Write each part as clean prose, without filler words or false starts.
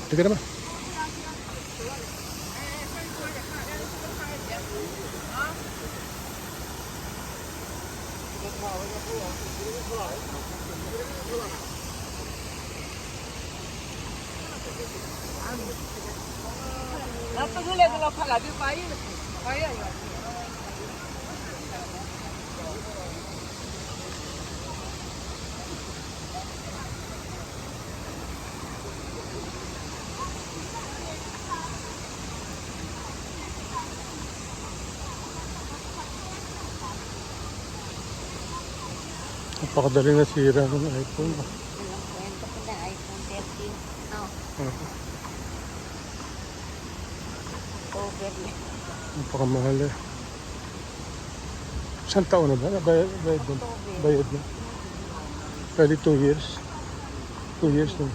Sige naman. Napakadali na sira ng iPhone. Kwento ko na iPhone 13. No, over na. Napakamahal eh. Isang taon na ba? Bayad na. Pwede 2 years. 2 years na.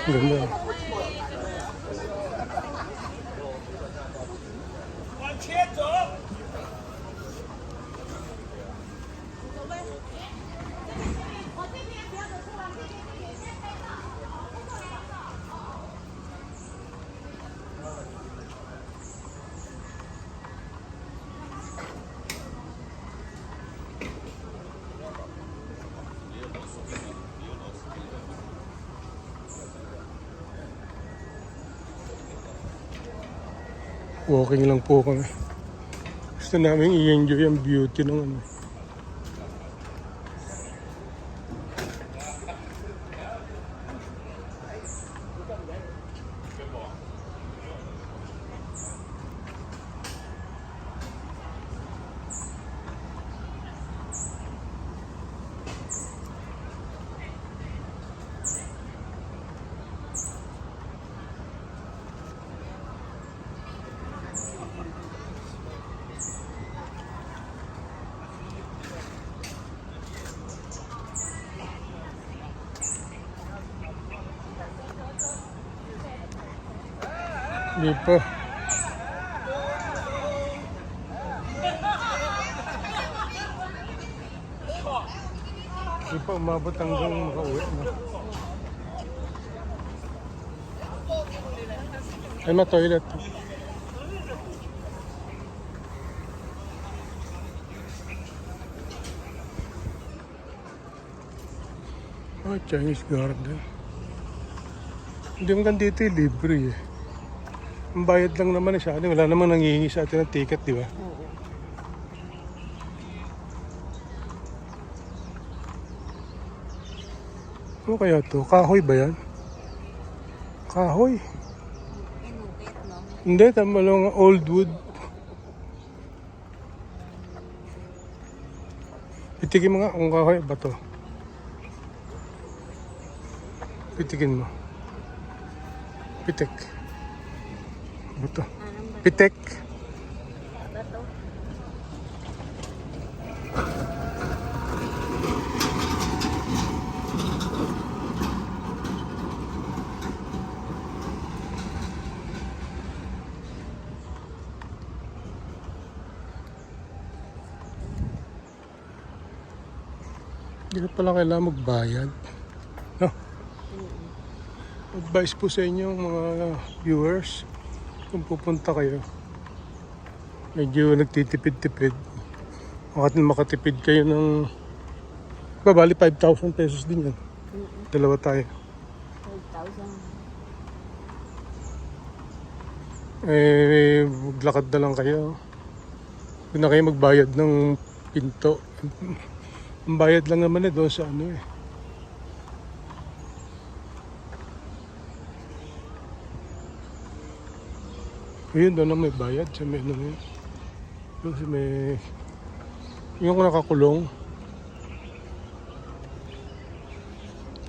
Ganda. Walking lang po kami. Gusto namin i-enjoy ang beauty ng ano. Hindi pa. Hindi pa umabot hanggang makauwi. No? Ay, ma-toilet. Oh, Chinese garden. Hindi mo gan dito libre eh. Ang bayad lang naman siya. Wala namang nangihingi sa atin ng ticket, di ba? Oo. Ano kaya to? Kahoy ba yan? Kahoy? Inukit, no? Hindi, tama lang old wood. Pitikin mo nga kung kahoy ba to. Pitikin mo. Pitik. Ano to? Pitik. Ba to? Hindi na pala kailangan magbayad. No? Advice po sa inyo mga viewers, kung pupunta kayo, medyo nagtitipid-tipid. Makatipid kayo ng bali 5,000 pesos din yan. Dalawa tayo. 5,000. Eh, maglakad na lang kayo. Huwag na kayo magbayad ng pinto. Ang bayad lang naman doon sa ano eh. Ayun, doon na may bayad sa may ano yun. Doon sa may... Yung nakakulong.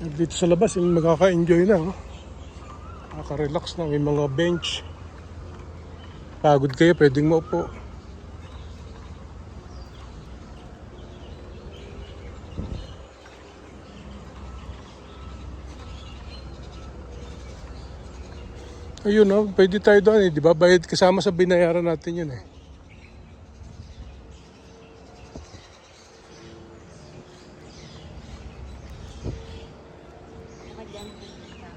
At dito sa labas, yung makaka-enjoy na. Oh. Makaka-relax na. May mga bench. Pagod kayo, pwedeng maupo. Ayun oh, pwede tayo doon eh, di ba? Bayad kasama sa binayaran natin yun eh. Saka dyan pupunta.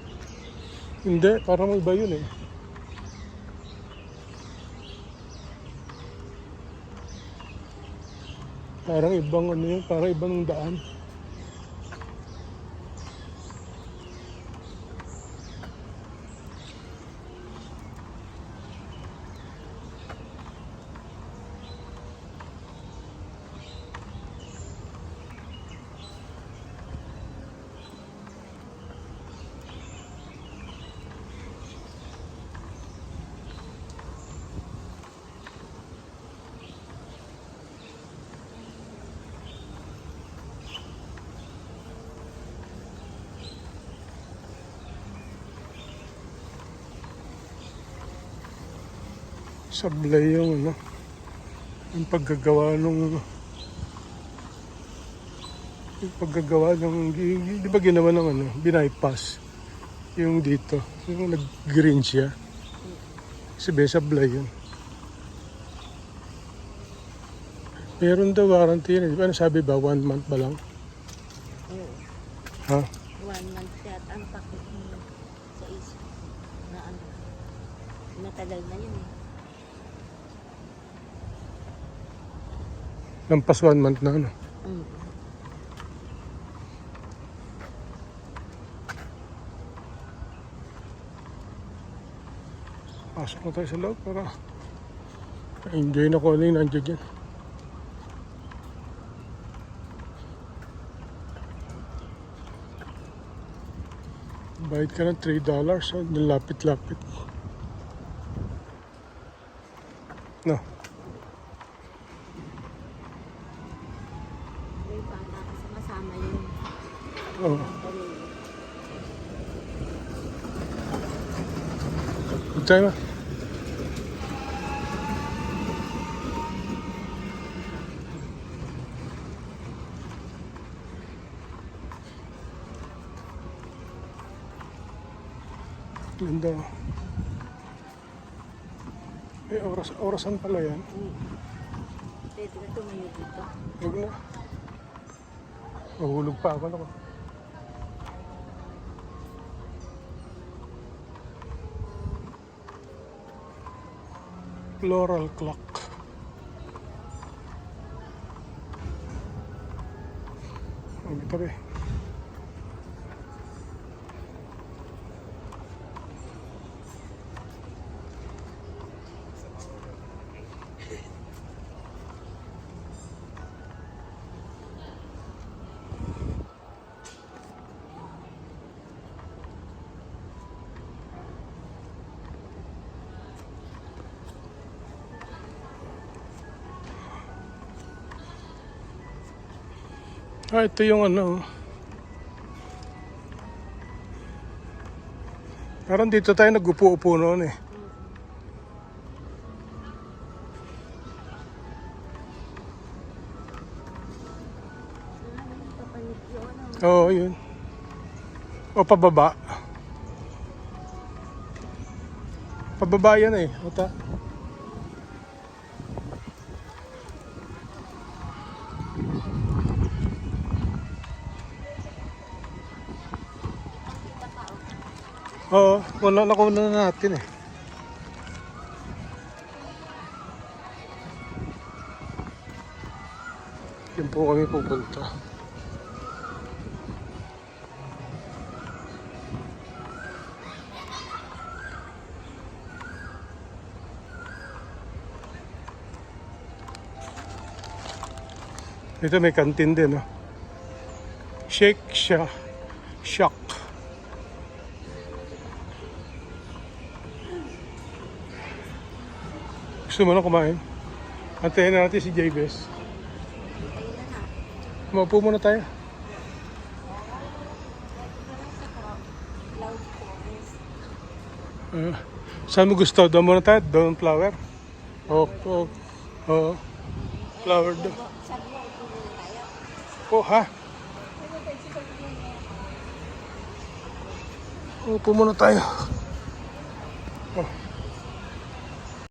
Hindi, parang iba yun eh. Parang ibang ano yun, parang ibang daan. Sablay yung ano, yung paggagawa ng, di ba ginawa ng ano, binaypass yung dito, yung nag-green siya. Sabi, sablay yun. Meron daw warranty yun, di ba sabi ba, 1 month ba lang? Oo. Ha? 1 month siya at ang pakit mo sa isa na ano. Matagal na yun eh. Lampas 1 month na ano. Mm. Pasok na tayo sa loob para enjoy na ko ano yung nandiyan dyan. Bayad ka ng $3, so nilapit-lapit. No. May bata kasama yung Oh. pamilya. Good time ah. Ganda. Eh, orasan pala yan. Pwede ka tumayo dito. Huwag na. Mahulog pa ako na ko. Floral clock. Ang tabi. Ah, ito yung ano. Parang dito tayo nag-upo-upo noon eh. Papanik yun. Oo, yun. O pababa. Pababa yan eh. Ota. Oo, nakuha na natin eh. Yan po kami pupunta. Dito may kantin din, no? Shake Shack. Gusto mo na kumain? Antayin na natin si Jabez. Ayun na na. Maupo muna tayo. Cloud forest. Saan mo gusto? Doon muna tayo? Doon flower? Oo. Flower doon. Sabi mo, ito muna tayo. Oh, ha? Upo muna tayo. Oh,